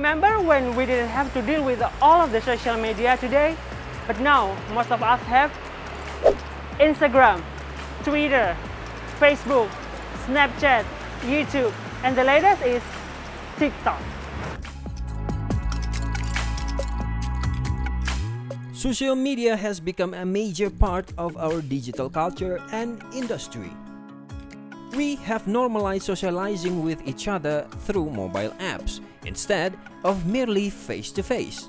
Remember when we didn't have to deal with all of the social media today? But now, most of us have Instagram, Twitter, Facebook, Snapchat, YouTube, and the latest is TikTok. Social media has become a major part of our digital culture and industry. We have normalized socializing with each other through mobile apps instead of merely face-to-face.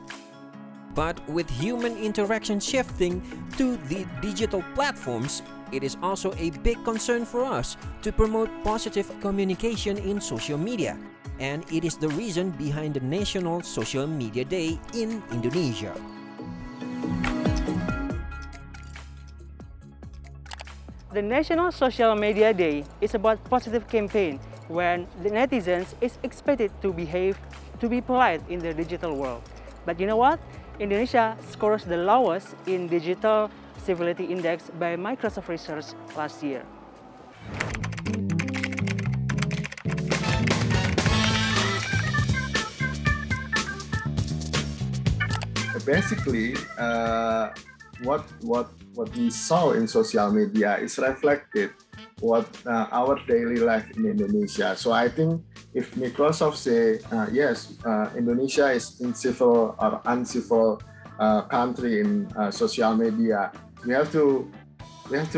But with human interaction shifting to the digital platforms, it is also a big concern for us to promote positive communication in social media, and it is the reason behind the National Social Media Day in Indonesia. The National Social Media Day is about positive campaign when the netizens is expected to behave, to be polite in the digital world. But you know what? Indonesia scores the lowest in digital civility index by Microsoft Research last year. Basically, what we saw in social media is reflected what our daily life in Indonesia. So I think if Microsoft say yes, Indonesia is in civil or uncivil country in social media, we have to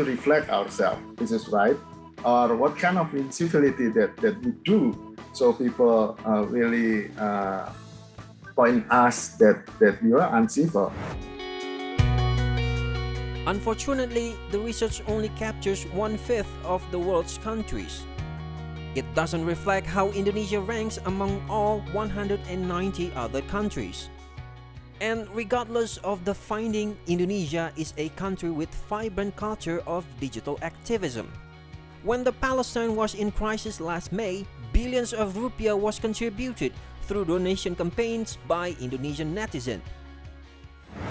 reflect ourselves. This is right, or what kind of incivility that we do, so people really point us that we are uncivil. Unfortunately, the research only captures 1/5 of the world's countries. It doesn't reflect how Indonesia ranks among all 190 other countries. And regardless of the finding, Indonesia is a country with vibrant culture of digital activism. When the Palestine was in crisis last May, billions of rupiah was contributed through donation campaigns by Indonesian netizens.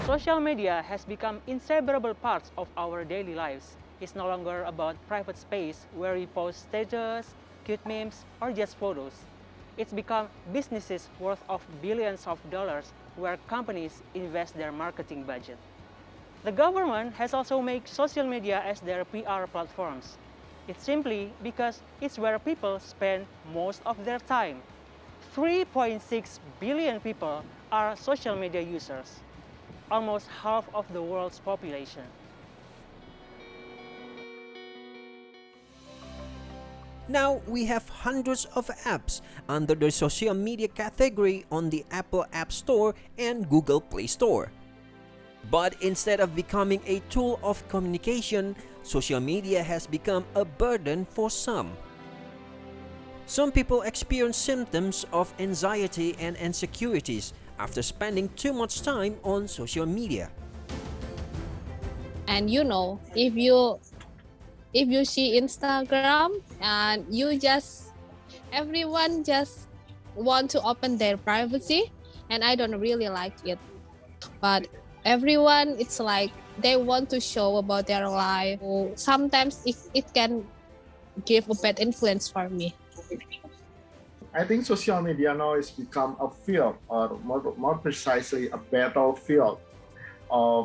Social media has become inseparable parts of our daily lives. It's no longer about private space where we post status, cute memes, or just photos. It's become businesses worth of billions of dollars where companies invest their marketing budget. The government has also made social media as their PR platforms. It's simply because it's where people spend most of their time. 3.6 billion people are social media users, almost half of the world's population. Now we have hundreds of apps under the social media category on the Apple App Store and Google Play Store. But instead of becoming a tool of communication, social media has become a burden for some. Some people experience symptoms of anxiety and insecurities after spending too much time on social media. And if you see Instagram and everyone just want to open their privacy, and I don't really like it. But everyone, it's like they want to show about their life. Sometimes it can give a bad influence for me. I think social media now has become a field, or more precisely a battlefield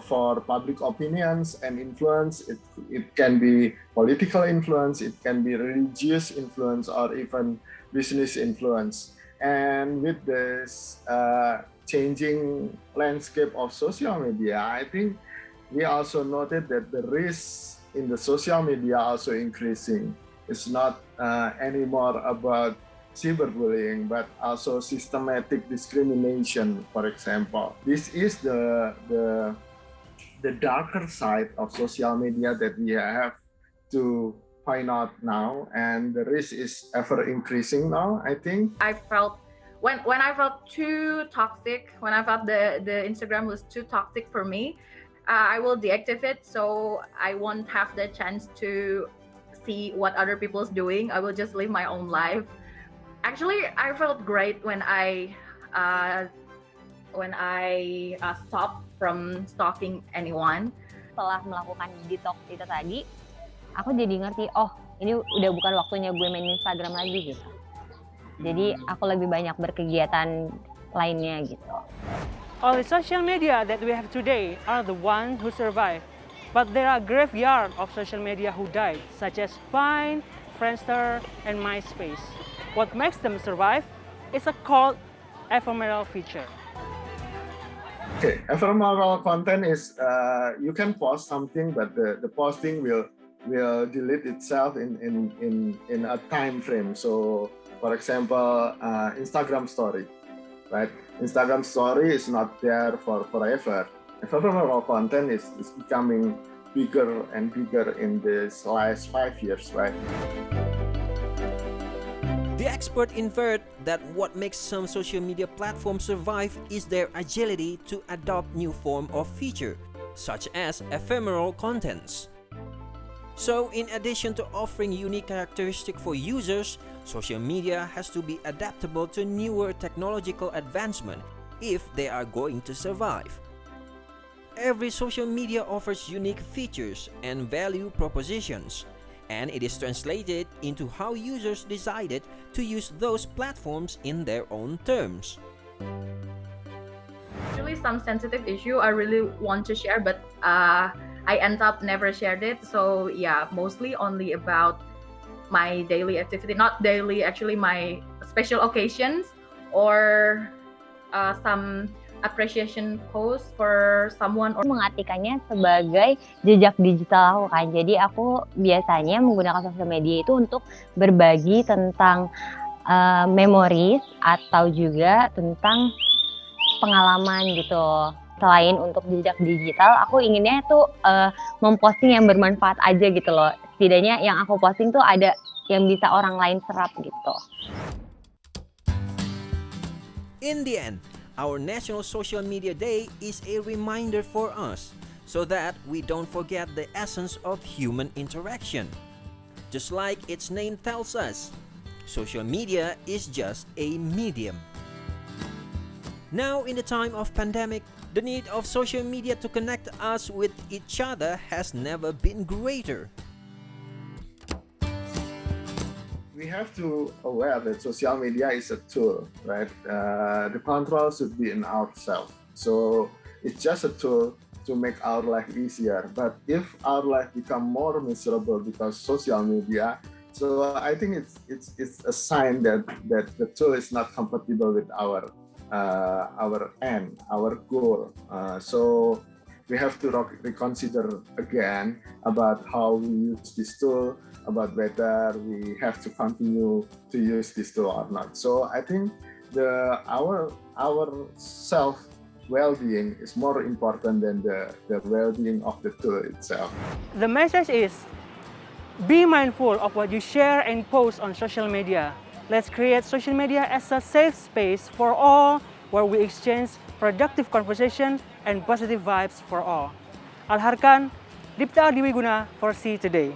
for public opinions and influence. It can be political influence, it can be religious influence, or even business influence. And with this changing landscape of social media, I think we also noted that the risk in the social media also increasing. It's not anymore about cyberbullying, but also systematic discrimination, for example. This is the darker side of social media that we have to find out now, and the risk is ever increasing now, I think. I felt when I felt too toxic, when I felt the Instagram was too toxic for me, I will deactivate, so I won't have the chance to see what other people's doing. I will just live my own life. Actually, I felt great when I stopped from stalking anyone. Setelah melakukan detox itu tadi, aku jadi ngerti, oh ini udah bukan waktunya gue main Instagram lagi gitu. Jadi aku lebih banyak berkegiatan lainnya gitu. All the social media that we have today are the ones who survive. But there are graveyard of social media who died, such as Vine, Friendster, and MySpace. What makes them survive is a called ephemeral feature. Okay, ephemeral content is you can post something, but the posting will delete itself in a time frame. So, for example, Instagram story, right? Instagram story is not there for forever. Ephemeral content is becoming bigger and bigger in this last 5 years, right? The expert inferred that what makes some social media platforms survive is their agility to adopt new form of feature, such as ephemeral contents. So, in addition to offering unique characteristics for users, social media has to be adaptable to newer technological advancement if they are going to survive. Every social media offers unique features and value propositions, and it is translated into how users decided to use those platforms in their own terms. Usually some sensitive issue I really want to share, but I end up never shared it. So yeah, mostly only about my daily activity, not daily, actually my special occasions or some appreciation post for someone or Mengartikannya sebagai jejak digital aku kan. Jadi aku biasanya menggunakan sosial media itu untuk berbagi tentang memori atau juga tentang pengalaman gitu. Selain untuk jejak digital, aku inginnya tuh memposting yang bermanfaat aja gitu loh. Setidaknya yang aku posting tuh ada yang bisa orang lain serap gitu. In the end, our National Social Media Day is a reminder for us so that we don't forget the essence of human interaction. Just like its name tells us, social media is just a medium. Now, in the time of pandemic, the need of social media to connect us with each other has never been greater. We have to aware that social media is a tool, right? The control should be in ourselves. So it's just a tool to make our life easier. But if our life become more miserable because social media, so I think it's a sign that the tool is not compatible with our end, our goal. So we have to reconsider again about how we use this tool, about whether we have to continue to use this tool or not. So I think our self well-being is more important than the well-being of the tool itself. The message is, be mindful of what you share and post on social media. Let's create social media as a safe space for all, where we exchange productive conversation and positive vibes for all. Alharkan, Dipta Adiwiguna for See Today.